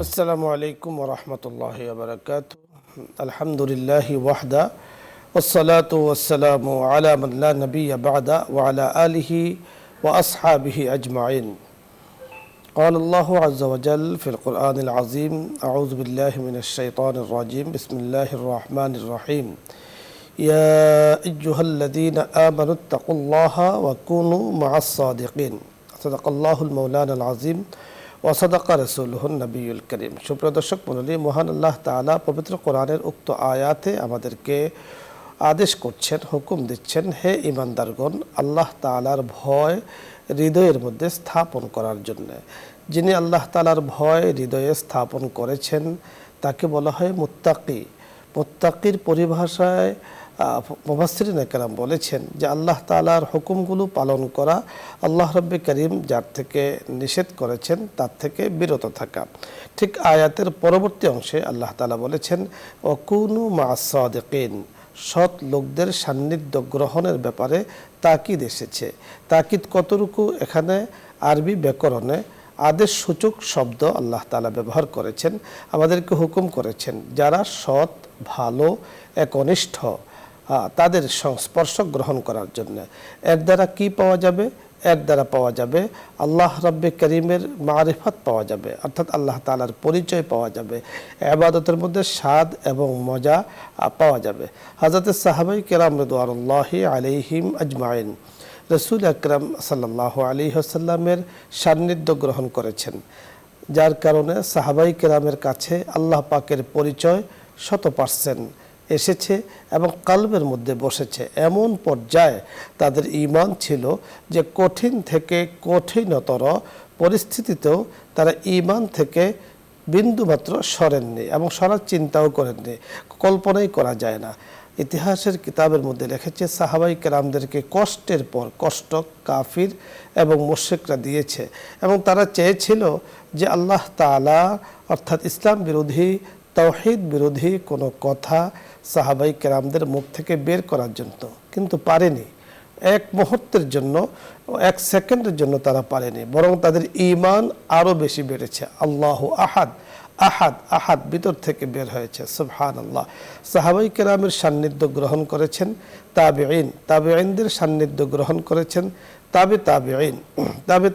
আসসালামু আলাইকুম ওয়া রাহমাতুল্লাহি ওয়া বারাকাতুহু। আলহামদুলিল্লাহি ওয়াহদা ওয়াসসালাতু ওয়াসসালামু আলা মান লা নাবিয়্যা বা'দা ওয়া আলা আলিহি ওয়া আসহাবিহি আজমাইন। قال الله عز وجل في القرآن العظيم أعوذ بالله من الشيطان الرجيم بسم الله الرحمن الرحيم يا أيها الذين آمنوا اتقوا الله وكونوا مع الصادقين صدق الله المولانا العظيم ওয়াসাদাকা রাসূলুহুন নবিয়ুল করিম। সুপ্রিয় দর্শক মণ্ডলী, মহান আল্লাহ তাআলা পবিত্র কোরআনের উক্ত আয়াতে আমাদেরকে আদেশ করছেন, হুকুম দিচ্ছেন, হে ঈমানদারগণ, আল্লাহ তাআলার ভয় হৃদয়ের মধ্যে স্থাপন করার জন্য। যিনি আল্লাহ তাআলার ভয় হৃদয়ে স্থাপন করেছেন তাকে বলা হয় মুত্তাকি। মুত্তাকির পরিভাষায় মুফাসসিরিন কেরাম বলেছেন যে আল্লাহ তাআলার হুকুমগুলো পালন করা, আল্লাহ রাব্বুল করিম যার থেকে নিষেধ করেছেন তার থেকে বিরত থাকা। ঠিক আয়াতের পরবর্তী অংশে আল্লাহ তাআলা বলেছেন ওয়াকুনু মা'আস সাদিকিন, সৎ লোকদের সান্নিধ্য গ্রহণের ব্যাপারে তাকিদ এসেছে। তাকিদ কতটুকু, এখানে আরবি ব্যাকরণে আদেশ সূচক শব্দ আল্লাহ তাআলা ব্যবহার করেছেন, আমাদেরকে হুকুম করেছেন যারা সৎ, ভালো, একনিষ্ঠ তাদের সংস্পর্শ গ্রহণ করার জন্য। এর দ্বারা কি পাওয়া যাবে? এর দ্বারা পাওয়া যাবে আল্লাহ রাব্বুল করিমের মারিফত পাওয়া যাবে, অর্থাৎ আল্লাহ তাআলার পরিচয় পাওয়া যাবে, ইবাদতের মধ্যে স্বাদ এবং মজা পাওয়া যাবে। হযরত সাহাবায়ে কেরাম রিদওয়ানুল্লাহি আলাইহিম আজমাইন রাসূল আকরাম সাল্লাল্লাহু আলাইহি ওয়াসাল্লামের সান্নিধ্য গ্রহণ করেছেন, যার কারণে সাহাবায়ে কেরামের কাছে আল্লাহ পাকের পরিচয় 100% এসেছে এবং কলবের মধ্যে বসেছে। এমন পর্যায়ে তাদের ঈমান ছিল যে কঠিন থেকে কঠিনতর পরিস্থিতিতেও তারা ঈমান থেকে বিন্দুমাত্র সরেননি এবং সরার চিন্তাও করেননি, কল্পনাই করা যায় না। ইতিহাসের কিতাবের মধ্যে লিখেছে সাহাবায়ে কেরামদেরকে কষ্টের পর কষ্ট কাফির এবং মুশরিকরা দিয়েছে এবং তারা চেয়েছিল যে আল্লাহ তাআলা অর্থাৎ ইসলাম বিরোধী, তাওহীদ বিরোধী কোনো কথা সাহাবায়ে কেরামদের মুখ থেকে বের করার জন্য, কিন্তু পারেনি। এক মুহূর্তের জন্য, এক সেকেন্ডের জন্য তারা পারেনি, বরং তাদের ঈমান আরও বেশি বেড়েছে। আল্লাহু আহাদ, আহাদ আহাদ ভিতর থেকে বের হয়েছে। সুবহানাল্লাহ। সাহাবায়ে কেরামের সান্নিধ্য গ্রহণ করেছেন তাবেঈন, তাবেঈনদের সান্নিধ্য গ্রহণ করেছেন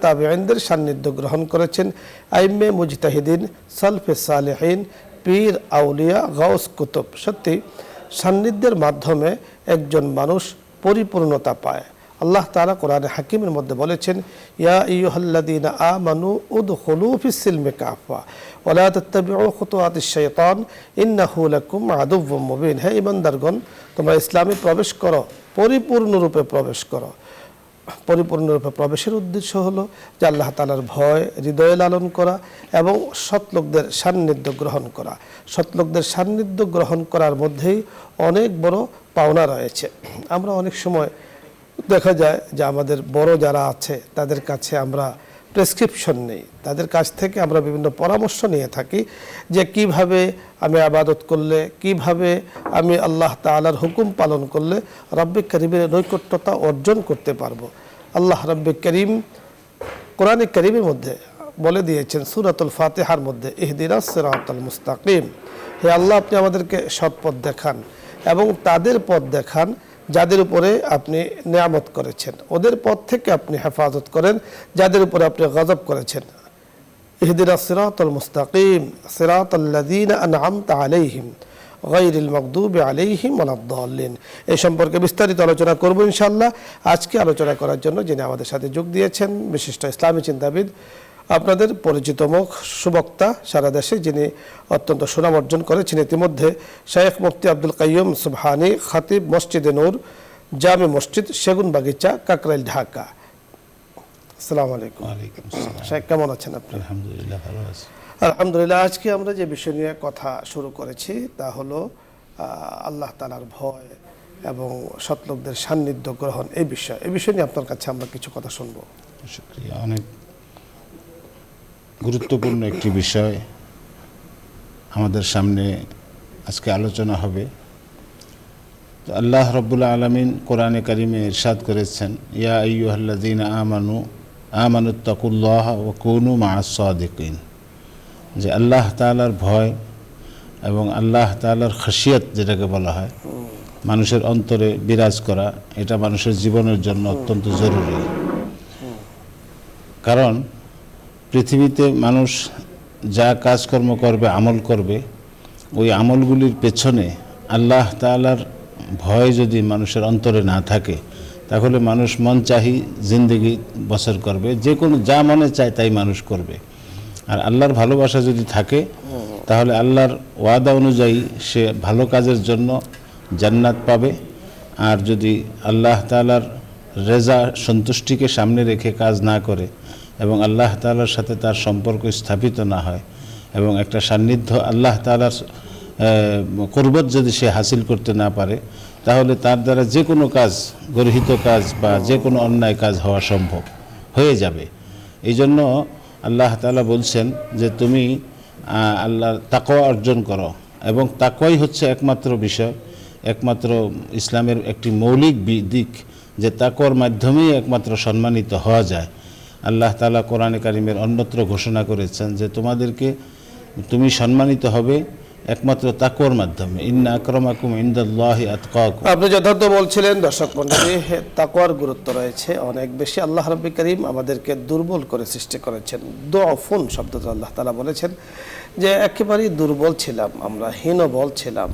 তাবেঈনদের সান্নিধ্য গ্রহণ করেছেন আইম্মে মুজতাহিদিন, সালফে সালেহিন, পীর, আউলিয়া, গাউস, কুতুব। সত্যি সান্নিধ্যের মাধ্যমে একজন মানুষ পরিপূর্ণতা পায়। আল্লাহ তাআলা কোরআনে হাকিমের মধ্যে বলেছেন ইয়া আইয়ুহাল্লাযীনা আমানু উদখুলু ফিস-সিলমি কাফা ওয়া লা তাত্তাবিউ খুতুওয়াতিশ শাইতান ইন্নাহু লাকুম আদুউম মুবিন। হে ঈমানদারগণ, তোমরা ইসলামে প্রবেশ করো, পরিপূর্ণরূপে প্রবেশ করো। পরিপূর্ণরূপে প্রবেশের উদ্দেশ্য হলো যে আল্লাহ তাআলার ভয় হৃদয়ে লালন করা এবং সৎলোকদের সান্নিধ্য গ্রহণ করা। সৎলোকদের সান্নিধ্য গ্রহণ করার মধ্যেই অনেক বড় পাওনা রয়েছে। আমরা অনেক সময় দেখা যায় যে আমাদের বড় যারা আছে তাদের কাছে আমরা প্রেসক্রিপশন নেই, তাদের কাছ থেকে আমরা বিভিন্ন পরামর্শ নিয়ে থাকি যে কিভাবে আমি ইবাদত করলে, কিভাবে আমি আল্লাহ তাআলার হুকুম পালন করলে রব্বে করিমের নৈকট্যতা অর্জন করতে পারবো। আল্লাহ রব্বে করিম কোরআনে কারীমের মধ্যে বলে দিয়েছেন সূরাতুল ফাতিহার মধ্যে ইহদিনাস সিরাতাল মুস্তাকিম, হে আল্লাহ আপনি আমাদেরকে সৎ পথ দেখান এবং তাদের পথ দেখান যাদের উপরে আপনি নিয়ামত করেছেন, ওদের পথ থেকে আপনি হেফাজত করেন যাদের উপরে আপনি গজব করেছেন। ইহদিনাস সিরাতাল মুস্তাকিম সিরাতাল্লাযীনা আন'আমতা আলাইহিম গায়রিল মাগদুবি আলাইহিম ওয়ালাদ-দাল্লিন। এই সম্পর্কে বিস্তারিত আলোচনা করব ইনশাআল্লাহ। আজকে আলোচনা করার জন্য যিনি আমাদের সাথে যোগ দিয়েছেন বিশিষ্ট ইসলামী চিন্তাবিদ, আপনাদের পরিচিত মুখ, সুবক্তা সারা দেশে, যিনি অত্যন্ত সুনাম অর্জন করেছেন ইতিমধ্যে, শায়েখ মুফতি আব্দুল কাইয়ুম সুবহানী, খতিব মসজিদে নূর জামে মসজিদ, সেগুনবাগিচা, কাকরাইল, ঢাকা। আসসালামু আলাইকুম। ওয়ালাইকুম আসসালাম। শায়েখ কেমন আছেন আপনি? আলহামদুলিল্লাহ, ভালো আছি। আলহামদুলিল্লাহ। আজকে আমরা যে বিষয় নিয়ে কথা শুরু করেছি তা হলো আল্লাহ তাআলার ভয় এবং সৎলোকদের সান্নিধ্য গ্রহণ। এই বিষয় নিয়ে আপনার কাছে আমরা কিছু কথা শুনবো। শুকরিয়া। অনেক গুরুত্বপূর্ণ একটি বিষয় আমাদের সামনে আজকে আলোচনা হবে। তো আল্লাহ রাব্বুল আলামিন কোরআনে কারিমে ইরশাদ করেছেন ইয়া আইয়ুহাল্লাযীনা আমানুত্তাকুল্লাহা ওয়া কুনু মা'আস সাদিকিন। যে আল্লাহ তাআলার ভয় এবং আল্লাহ তাআলার খাশিয়াত যেটাকে বলা হয় মানুষের অন্তরে বিরাজ করা, এটা মানুষের জীবনের জন্য অত্যন্ত জরুরি। কারণ পৃথিবীতে মানুষ যা কাজকর্ম করবে, আমল করবে, ওই আমলগুলির পেছনে আল্লাহ তাআলার ভয় যদি মানুষের অন্তরে না থাকে, তাহলে মানুষ মন চাহি জিন্দেগি বসর করবে, যে কোনো যা মনে চায় তাই মানুষ করবে। আর আল্লাহর ভালোবাসা যদি থাকে, তাহলে আল্লাহর ওয়াদা অনুযায়ী সে ভালো কাজের জন্য জান্নাত পাবে। আর যদি আল্লাহ তাআলার রেজা সন্তুষ্টিকে সামনে রেখে কাজ না করে এবং আল্লাহ তাআলার সাথে তার সম্পর্ক স্থাপিত না হয় এবং একটা সান্নিধ্য আল্লাহ তাআলার কুরবত যদি সে হাসিল করতে না পারে, তাহলে তার দ্বারা যে কোনো কাজ, গর্হিত কাজ বা যে কোনো অন্যায় কাজ হওয়া সম্ভব হয়ে যাবে। এই জন্য আল্লাহ তাআলা বলছেন যে তুমি আল্লাহর তাকওয়া অর্জন করো, এবং তাকওয়াই হচ্ছে একমাত্র বিষয়, একমাত্র ইসলামের একটি মৌলিক দিক, যে তাকওয়ার মাধ্যমেই একমাত্র সম্মানিত হওয়া যায়। আল্লাহ তাআলা কোরআনে কারিমের অন্যত্র ঘোষণা করেছেন যে তুমি সম্মানিত হবে একমাত্র তাকওয়ার মাধ্যমে। ইন্না আকরামাকুম ইনদাল্লাহি আতকাকুম। আপনি যথার্থ বলছিলেন। দর্শক মণ্ডলী, তাকওয়ার গুরুত্ব রয়েছে অনেক বেশি। আল্লাহ রাব্বুল কারীম আমাদেরকে দুর্বল করে সৃষ্টি করেছেন। দুআফুন শব্দটা আল্লাহ তাআলা বলেছেন যে একেবারেই দুর্বল ছিলাম আমরা, হীনবল ছিলাম,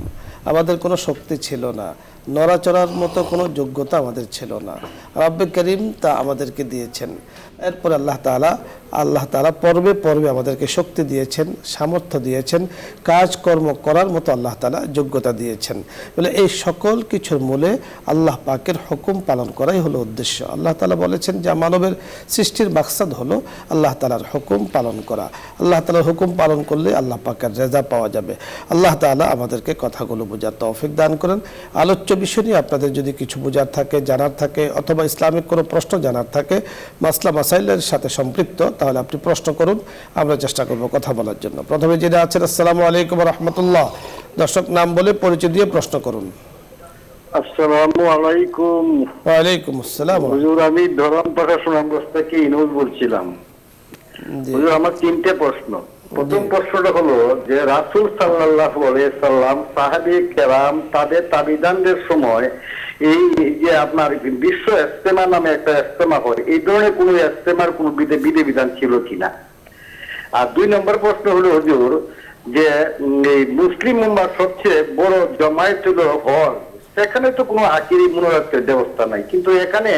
আমাদের কোনো শক্তি ছিল না, নড়াচড়ার মতো কোনো যোগ্যতা আমাদের ছিল না। রাব্বুল কারীম তা আমাদেরকে দিয়েছেন। এরপর আল্লাহ তাআলা পর্বে পর্বে আমাদেরকে শক্তি দিয়েছেন, সামর্থ্য দিয়েছেন, কাজকর্ম করার মতো আল্লাহ তাআলা যোগ্যতা দিয়েছেন। বলে এই সকল কিছুর মূলে আল্লাহ পাকের হুকুম পালন করাই হলো উদ্দেশ্য। আল্লাহ তাআলা বলেছেন যে মানবের সৃষ্টির মাকসাদ হলো আল্লাহ তাআলার হুকুম পালন করা। আল্লাহ তাআলার হুকুম পালন করলে আল্লাহ পাকের রেজা পাওয়া যাবে। আল্লাহ তাআলা আমাদেরকে কথাগুলো বোঝার তৌফিক দান করেন। আলোচ্য বিষয় নিয়ে আপনাদের যদি কিছু বোঝার থাকে, জানার থাকে, অথবা ইসলামিক কোনো প্রশ্ন জানার থাকে, মাসলা মাসাইলের সাথে সম্পৃক্ত, তাহলে আপনি প্রশ্ন করুন, আমরা চেষ্টা করব কথা বলার জন্য। প্রথমে যিনি আছেন, আসসালামু আলাইকুম ওয়া রাহমাতুল্লাহ। দর্শক নাম বলে পরিচয় দিয়ে প্রশ্ন করুন। আসসালামু আলাইকুম। ওয়া আলাইকুম আসসালাম। হুজুর, আমি ধরমপাড়া সুনামগঞ্জ থেকে ইনুজ বলছিলাম। হুজুর, আমার তিনটে প্রশ্ন। প্রথম প্রশ্নটা হলো যে রাসূল সাল্লাল্লাহু আলাইহি সাল্লাম, সাহাবী কেরাম, তাদের তাবিদানদের সময় এই যে আপনার বিশ্ব ইজতেমা নামে একটা ইজতেমা হয়, এই ধরনের কোনো ইজতেমার কোনো বিধিবিধান ছিল কিনা? আর দুই নম্বর প্রশ্ন হলো হুজুর, যে এই মুসলিম উম্মার সবচেয়ে বড় জমায়েত হলো হজ, সেখানে তো কোনো আখিরি মুনাজাতের ব্যবস্থা নাই, কিন্তু এখানে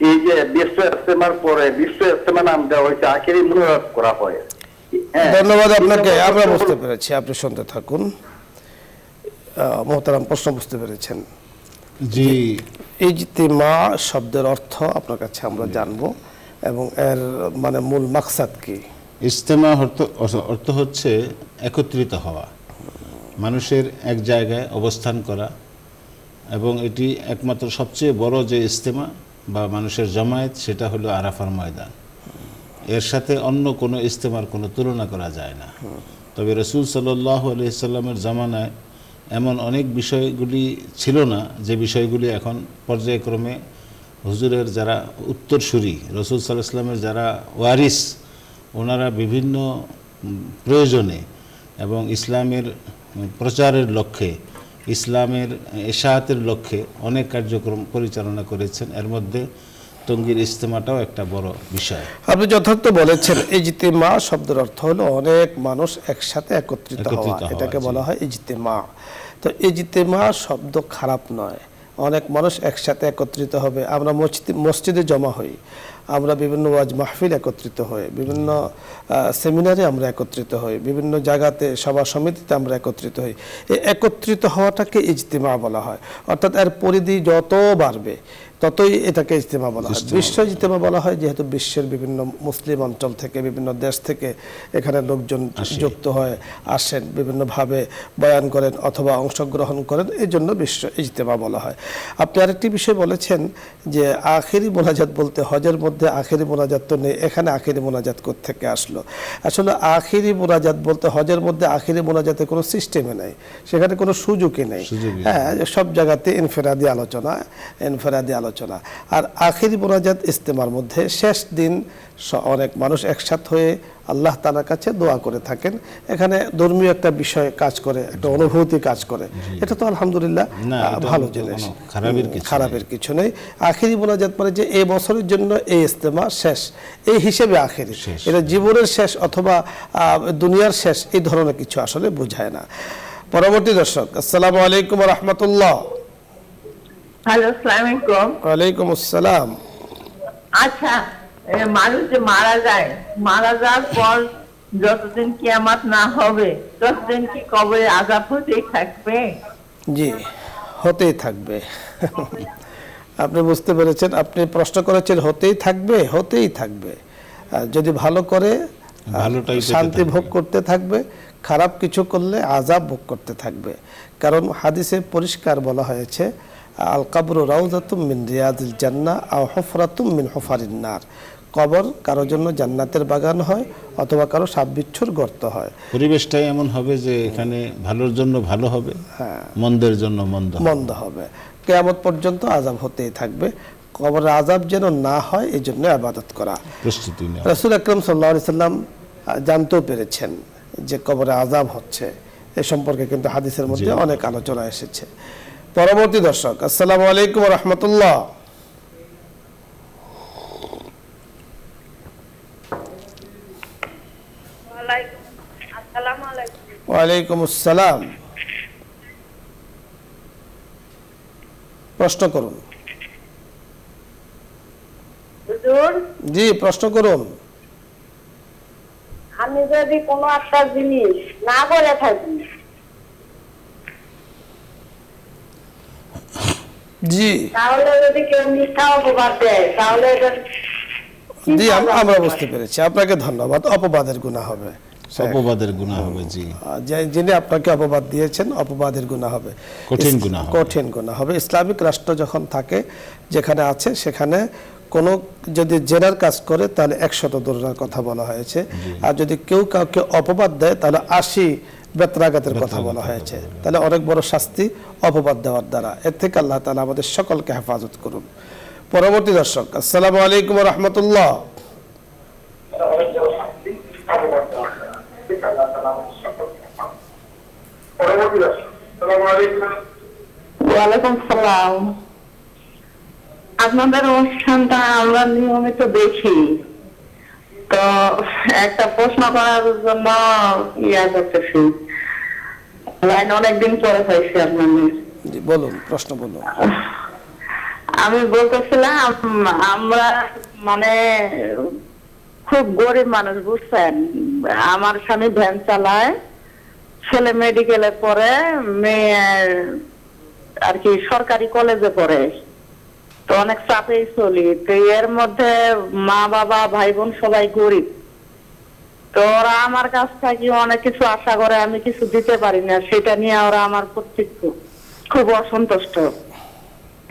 এই যে বিশ্ব ইজতেমার পরে বিশ্ব ইজতেমা নাম দেওয়া হয়েছে, আখিরি মুনাজাত করা হয়। ধন্যবাদ আপনাকে, আমরা বুঝতে পেরেছি, আপনি শুনতে থাকুন। মোহতারাম প্রশ্ন বুঝতে পেরেছেন। জি, ইজতিমা শব্দের অর্থ আপনার কাছে আমরা জানবো, এবং এর মানে মূল মাকসাদ কি? ইজতেমা অর্থ হচ্ছে একত্রিত হওয়া, মানুষের এক জায়গায় অবস্থান করা, এবং এটি একমাত্র সবচেয়ে বড় যে ইজতেমা বা মানুষের জমায়েত, সেটা হলো আরাফার ময়দান। এর সাথে অন্য কোনো ইজতেমার কোনো তুলনা করা যায় না। তবে রাসূল সাল্লাল্লাহু আলাইহি সাল্লামের জামানায় এমন অনেক বিষয়গুলি ছিল না, যে বিষয়গুলি এখন পর্যায়ক্রমে হুজুরের যারা উত্তরসূরি, রাসূল সাল্লাল্লাহু আলাইহি সাল্লামের যারা ওয়ারিস, ওনারা বিভিন্ন প্রয়োজনে এবং ইসলামের প্রচারের লক্ষ্যে, ইসলামের ইশাআতের লক্ষ্যে অনেক কার্যক্রম পরিচালনা করেছেন। এর মধ্যে টঙ্গীর ইজতেমাটাও একটা বড় বিষয়। আপনি যথার্থ বলেছেন। ইজতিমা শব্দের অর্থ হলো অনেক মানুষ একসাথে একত্রিত হওয়া, এটাকে বলা হয় ইজতিমা। তো ইজতিমা শব্দ খারাপ নয়, অনেক মানুষ একসাথে একত্রিত হবে। আমরা মসজিদে জমা হই, আমরা বিভিন্ন ওয়াজ মাহফিল একত্রিত হই, বিভিন্ন সেমিনারে আমরা একত্রিত হই, বিভিন্ন জায়গাতে সভা সমিতিতে আমরা একত্রিত হই। এই একত্রিত হওয়াটাকে ইজতিমা বলা হয়। অর্থাৎ এর পরিধি যত বাড়বে ততই এটাকে ইজতিমা বলা হয়। বিশ্ব ইজতিমা বলা হয় যেহেতু বিশ্বের বিভিন্ন মুসলিম অঞ্চল থেকে, বিভিন্ন দেশ থেকে এখানে লোকজন যুক্ত হয়, আসেন, বিভিন্নভাবে বয়ান করেন অথবা অংশগ্রহণ করেন, এই জন্য বিশ্ব ইজতিমা বলা হয়। আপনি আরেকটি বিষয় বলেছেন যে আখেরি মোনাজাত বলতে হজের মধ্যে আখেরি মোনাজাত তো নেই, এখানে আখেরি মোনাজাত কোত্থেকে আসলো? আসলে আখেরি মোনাজাত বলতে হজের মধ্যে আখেরি মোনাজাতের কোনো সিস্টেমে নেই, সেখানে কোনো সুযোগই নেই। হ্যাঁ, সব জায়গাতে ইনফেরাদি আলোচনা আলোচনা। আর আখিরি মোনাজাত ইজতেমার মধ্যে শেষ দিন অনেক মানুষ একসাথে হয়ে আল্লাহ তাআলার কাছে দোয়া করে থাকেন। এখানে ধর্মীয় একটা বিষয় কাজ করে, একটা অনুভূতি কাজ করে, এটা তো আলহামদুলিল্লাহ ভালো জিনিস, খারাপের কিছু নেই। আখিরি মোনাজাত মানে যে এই বছরের জন্য এই ইজতেমা শেষ, এই হিসেবে আখিরি, এটা জীবনের শেষ অথবা দুনিয়ার শেষ এই ধরনের কিছু আসলে বোঝায় না। পরবর্তী দর্শক, আসসালামু আলাইকুম ওয়া রাহমাতুল্লাহ। হ্যালো, আসসালামু আলাইকুম। ওয়ালাইকুম আসসালাম। আচ্ছা, মানুষ যে মারা যাওয়ার পর যতদিন কিয়ামত না হবে ততদিন কি কবরে আযাব হতেই থাকবে? জি, হতেই থাকবে। আপনি বুঝতে পেরেছেন, আপনি প্রশ্ন করেছেন হতেই থাকবে, হতেই থাকবে। যদি ভালো করে শান্তি ভোগ করতে থাকবে, খারাপ কিছু করলে আযাব ভোগ করতে থাকবে। কারণ হাদিসে পরিষ্কার বলা হয়েছে, আল কাবরু রাউযাতুম মিন রিয়াদিল জান্নাহ আও হুফরাতুম মিন হুফারিন নার। কবর কারোর জন্য জান্নাতের বাগান হয় অথবা কারো সাপবিচ্ছুর গর্ত হয়। পরিবেশটাই এমন হবে যে এখানে ভালোর জন্য ভালো হবে, মন্দের জন্য মন্দ হবে। কিয়ামত পর্যন্ত আযাব হতেই থাকবে। কবরের আযাব যেন না হয় এই জন্য ইবাদত করা, প্রস্তুতি নেওয়া। রাসূল আকরাম সাল্লাল্লাহু আলাইহি সাল্লাম জানতেও পেরেছেন যে কবরে আযাব হচ্ছে, এ সম্পর্কে কিন্তু হাদিসের মধ্যে অনেক আলোচনা এসেছে। পরবর্তী দর্শক, আসসালামু আলাইকুম ওয়া রাহমাতুল্লাহ। ওয়ালাইকুম আসসালাম। প্রশ্ন করুন। জি, প্রশ্ন করুন। আমি যদি কোনো একটা জিনিস না করে থাকি, জি, তাহলে যদি কেউ মিথ্যা অপবাদ দেয় তাহলে জি, আমরা বুঝতে পেরেছি। আপনাকে ধন্যবাদ। অপবাদের গুনাহ হবে, অপবাদের গুনাহ হবে। জি, যিনি আপনাকে অপবাদ দিয়েছেন অপবাদের গুনাহ হবে, কঠিন গুনাহ হবে। ইসলামিক রাষ্ট্র যখন থাকে, যেখানে আছে, সেখানে কোনো যদি জেনার কাজ করে তাহলে 100 দৌড়ানোর কথা বলা হয়েছে। আর যদি কেউ কাউকে অপবাদ দেয় তাহলে 80 বেত্রাঘাতের কথা বলা হয়েছে। তাহলে অনেক বড় শাস্তি অপবাদ দেওয়ার দ্বারা। এর থেকে আল্লাহ তাআলা আমাদের সকলকে হেফাজত করুন। পরবর্তী দর্শক, আসসালামু আলাইকুম ওয়া রাহমাতুল্লাহ। ওয়ালাইকুম সালাম। আপনাদের অনুষ্ঠানটা আমরা নিয়মিত দেখি, তো একটা প্রশ্ন করার জন্য করতেছি। লাইন অনেকদিন পরে পাইছি আপনাদের। জি, বলুন, প্রশ্ন বলুন। আমি বলতেছিলাম, আমরা মানে খুব গরিব মানুষ, বুঝছেন। আমার স্বামী ভ্যান চালায়, ছেলে মেডিকেলে পড়ে, মেয়ে আর কি সরকারি কলেজে পড়ে, তো অনেক চাপেই চলি। তো এর মধ্যে মা বাবা ভাই বোন সবাই গরিব, তো ওরা আমার কাছ থেকে অনেক কিছু আশা করে, আমি কিছু দিতে পারি না, সেটা নিয়ে ওরা আমার প্রতি খুব অসন্তুষ্ট।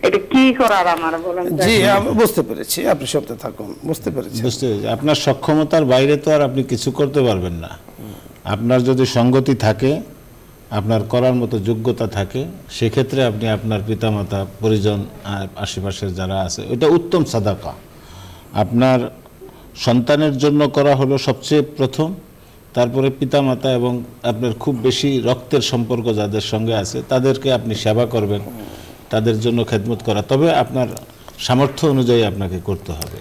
এটা কি করার আমার, বলেন? জি, আমি বুঝতে পেরেছি, আপনি সত্যি থাকুন। বুঝতে পেরেছি। আপনার সক্ষমতার বাইরে তো আর আপনি কিছু করতে পারবেন না। আপনার যদি সঙ্গতি থাকে, আপনার করার মতো যোগ্যতা থাকে, সেক্ষেত্রে আপনি আপনার পিতামাতা, পরিজন আর আশেপাশের যারা আছে, ওইটা উত্তম সাদাকা। আপনার সন্তানের জন্য করা হলো সবচেয়ে প্রথম, তারপরে পিতামাতা এবং আপনার খুব বেশি রক্তের সম্পর্ক যাদের সঙ্গে আছে তাদেরকে আপনি সেবা করবেন, তাদের জন্য খেদমত করা, তবে আপনার সামর্থ্য অনুযায়ী আপনাকে করতে হবে।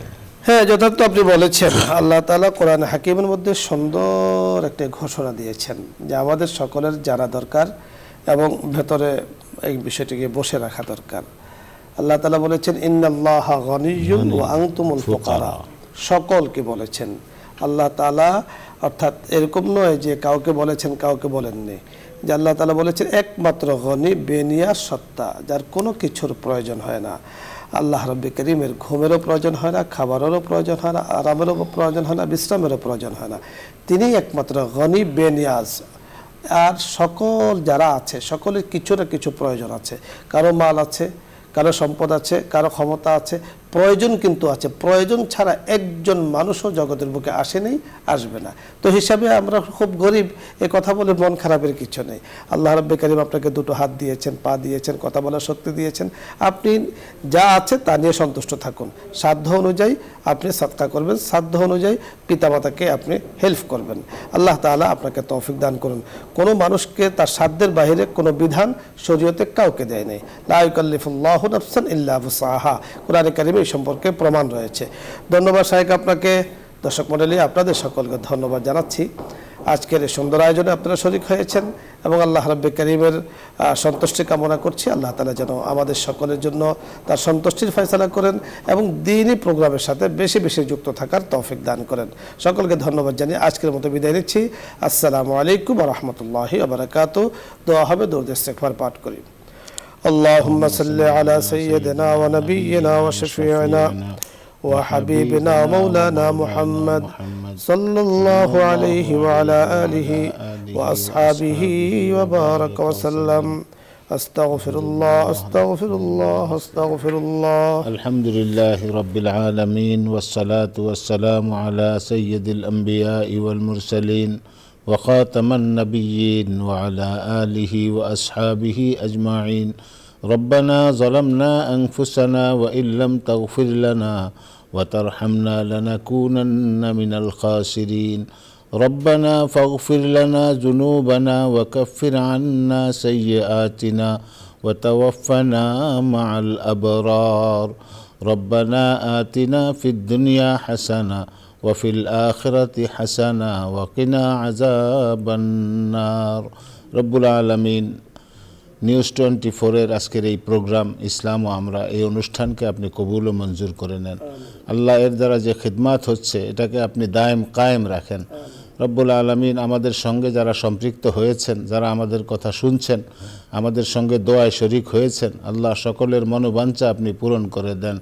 হ্যাঁ, যথার্থ আপনি বলেছেন। আল্লাহ তাআলা কোরআন হাকিমের মধ্যে সুন্দর একটা ঘোষণা দিয়েছেন যে আমাদের সকলের জানা দরকার এবং ভেতরে এই বিষয়টিকে বসে রাখা দরকার। আল্লাহ তাআলা বলেছেন, ইন্নাল্লাহা গনিয়্যুন ওয়া আনতুমুল ফুকারা। সকলকে বলেছেন আল্লাহ তাআলা, অর্থাৎ এরকম নয় যে কাউকে বলেছেন কাউকে বলেননি। যে আল্লাহ তাআলা বলেছেন একমাত্র গনি, বেনিয়াজ সত্তা, যার কোনো কিছুর প্রয়োজন হয় না। আল্লাহ রাব্বুল কারীমের ঘুমেরও প্রয়োজন হয় না, খাবারেরও প্রয়োজন হয় না, আরামেরও প্রয়োজন হয় না, বিশ্রামেরও প্রয়োজন হয় না। তিনিই একমাত্র গনি, বেনিয়াজ। আর সকল যারা আছে সকলের কিছু না কিছু প্রয়োজন আছে। কারো মাল আছে, কারো সম্পদ আছে, কারো ক্ষমতা আছে, প্রয়োজন কিন্তু আছে, প্রয়োজন ছাড়া একজন মানুষও জগতের বুকে আসেনি, আসবে না। তো হিসাবে আমরা খুব গরিব, এ কথা বলে মন খারাপের কিছু নেই। আল্লাহ রাব্বুল কারীম আপনাকে দুটো হাত দিয়েছেন, পা দিয়েছেন, কথা বলার শক্তি দিয়েছেন, আপনি যা আছে তা নিয়ে সন্তুষ্ট থাকুন। সাধ্য অনুযায়ী আপনি সাদকা করবেন, সাধ্য অনুযায়ী পিতামাতাকে আপনি হেল্প করবেন। আল্লাহ তাআলা আপনাকে তৌফিক দান করুন। কোনো মানুষকে তার সাধ্যের বাইরে কোনো বিধান শরীয়তে কাউকে দেয় নাই। লা ইউকাল্লিফুল্লাহু নাফসান ইল্লা উসআহা, কোরআনে কারিমে এই সম্পর্কে প্রমাণ রয়েছে। ধন্যবাদ শাইখ আপনাকে। দর্শক মণ্ডলী, আপনাদের সকলকে ধন্যবাদ জানাচ্ছি। আজকের এই সুন্দর আয়োজনে আপনারা শরীক হয়েছেন এবং আল্লাহ রাব্বুল কারীমের সন্তুষ্টি কামনা করছি। আল্লাহ তাআলা যেন আমাদের সকলের জন্য তার সন্তুষ্টির ফয়সালা করেন এবং দ্বীনি প্রোগ্রামের সাথে বেশি বেশি যুক্ত থাকার তৌফিক দান করেন। সকলকে ধন্যবাদ জানিয়ে আজকের মতো বিদায় নিচ্ছি। আসসালামু আলাইকুম ওয়া রাহমাতুল্লাহি ওয়া বারাকাতুহু। দোয়া হবে, দরুদ ইস্তিগফার পাঠ করি। আল্লাহুম্মা সাল্লি আলা সাইয়্যিদিনা ওয়া নাবিয়্যিনা ওয়া শাফিঈনা وحبيبنا ومولانا محمد صلى الله عليه وعلى آله وأصحابه وبارك وسلم. أستغفر الله أستغفر الله أستغفر الله. الحمد لله رب العالمين والصلاة والسلام على سيد الأنبياء والمرسلين وخاتم النبيين وعلى آله وأصحابه أجمعين. ربنا ظلمنا أنفسنا وإن لم تغفر لنا وترحمنا لنكونن من الخاسرين. ربنا فاغفر لنا ذنوبنا وكفر عنا سيئاتنا وتوفنا مع الأبرار. ربنا آتنا في الدنيا حسنة وفي الآخرة حسنة وقنا عذاب النار. رب العالمين নিউজ 24-এর আজকের এই প্রোগ্রাম ইসলাম ও আমরা, এই অনুষ্ঠানকে আপনি কবুল ও মঞ্জুর করে নেন। আল্লাহ, এর দ্বারা যে খিদমাত হচ্ছে এটাকে আপনি দায়েম কায়েম রাখেন। রব্বুল আলামিন, আমাদের সঙ্গে যারা সম্পৃক্ত হয়েছেন, যারা আমাদের কথা শুনছেন, আমাদের সঙ্গে দোয়ায় শরিক হয়েছেন, আল্লাহ সকলের মনোবাঞ্ছা আপনি পূরণ করে দেন।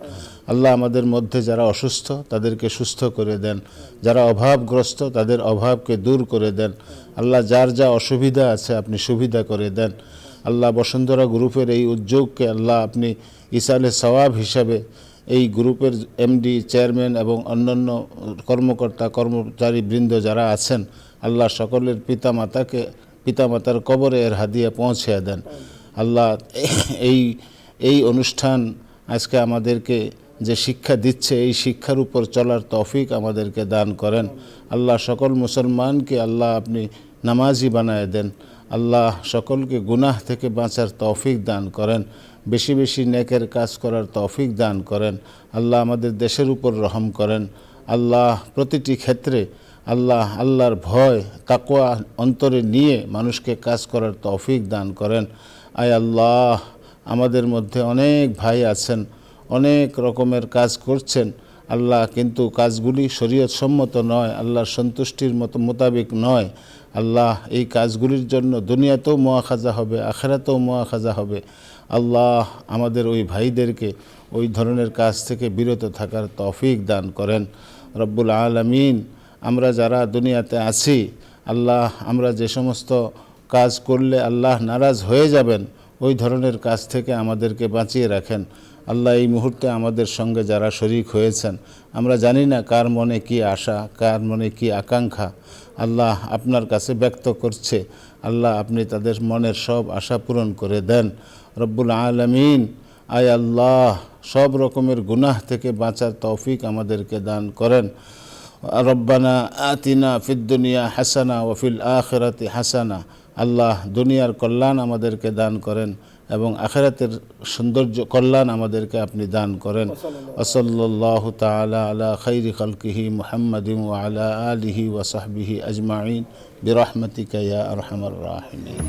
আল্লাহ, আমাদের মধ্যে যারা অসুস্থ তাদেরকে সুস্থ করে দেন, যারা অভাবগ্রস্ত তাদের অভাবকে দূর করে দেন। আল্লাহ, যার যা অসুবিধা আছে আপনি সুবিধা করে দেন। আল্লাহ, বসুন্ধরা গ্রুপের এই উদ্যোগকে আল্লাহ আপনি ইসালে সওয়াব হিসাবে এই গ্রুপের এমডি, চেয়ারম্যান এবং অন্যান্য কর্মকর্তা কর্মচারী বৃন্দ যারা আছেন, আল্লাহ সকলের পিতামাতার কবরে এর হাদিয়া পৌঁছে দেন। আল্লাহ, এই অনুষ্ঠান আজকে আমাদেরকে যে শিক্ষা দিচ্ছে, এই শিক্ষার উপর চলার তৌফিক আমাদেরকে দান করেন। আল্লাহ, সকল মুসলমানকে আল্লাহ আপনি নামাজি বানায় দেন। আল্লাহ, সকলকে গুনাহ থেকে বাঁচার তৌফিক দান করেন, বেশি বেশি নেকের কাজ করার তৌফিক দান করেন। আল্লাহ, আমাদের দেশের উপর রহম করেন। আল্লাহ, প্রতিটি ক্ষেত্রে আল্লাহর ভয় তাকওয়া অন্তরে নিয়ে মানুষকে কাজ করার তৌফিক দান করেন। আয় আল্লাহ, আমাদের মধ্যে অনেক ভাই আছেন, অনেক রকমের কাজ করছেন আল্লাহ, কিন্তু কাজগুলি শরীয়ত সম্মত নয়, আল্লাহর সন্তুষ্টির মোতাবেক নয়। আল্লাহ, এই কাজগুলির জন্য দুনিয়াতেও মুআখাজা হবে, আখিরাতেও মুআখাজা হবে। আল্লাহ, আমাদের ওই ভাইদেরকে ওই ধরনের কাজ থেকে বিরত থাকার তৌফিক দান করেন। রব্বুল আলামিন, আমরা যারা দুনিয়াতে আছি আল্লাহ, আমরা যে সমস্ত কাজ করলে আল্লাহ নারাজ হয়ে যাবেন ওই ধরনের কাজ থেকে আমাদেরকে বাঁচিয়ে রাখেন। আল্লাহ, এই মুহূর্তে আমাদের সঙ্গে যারা শরীক হয়েছেন, আমরা জানি না কার মনে কি আশা, কার মনে কি আকাঙ্ক্ষা আল্লাহ আপনার কাছে ব্যক্ত করছে। আল্লাহ, আপনি তাদের মনের সব আশা পূরণ করে দেন। রব্বুল আলামিন, আয় আল্লাহ, সব রকমের গুনাহ থেকে বাঁচার তৌফিক আমাদেরকে দান করেন। রব্বানা আতিনা ফিদ দুনিয়া হাসানা ওয়া ফিল আখিরাতি হাসানা। আল্লাহ, দুনিয়ার কল্যাণ আমাদেরকে দান করেন এবং আখিরাতের সৌন্দর্য কল্যাণ আমাদেরকে আপনি দান করেন। ওয়াসাল্লাল্লাহু তাআলা আলা খাইরি খালকিহি মুহাম্মাদিন ওয়া আলা আলিহি ওয়া সাহবিহি আজমাইন বিরহমাতিকা ইয়া আরহামার রাহিমিন।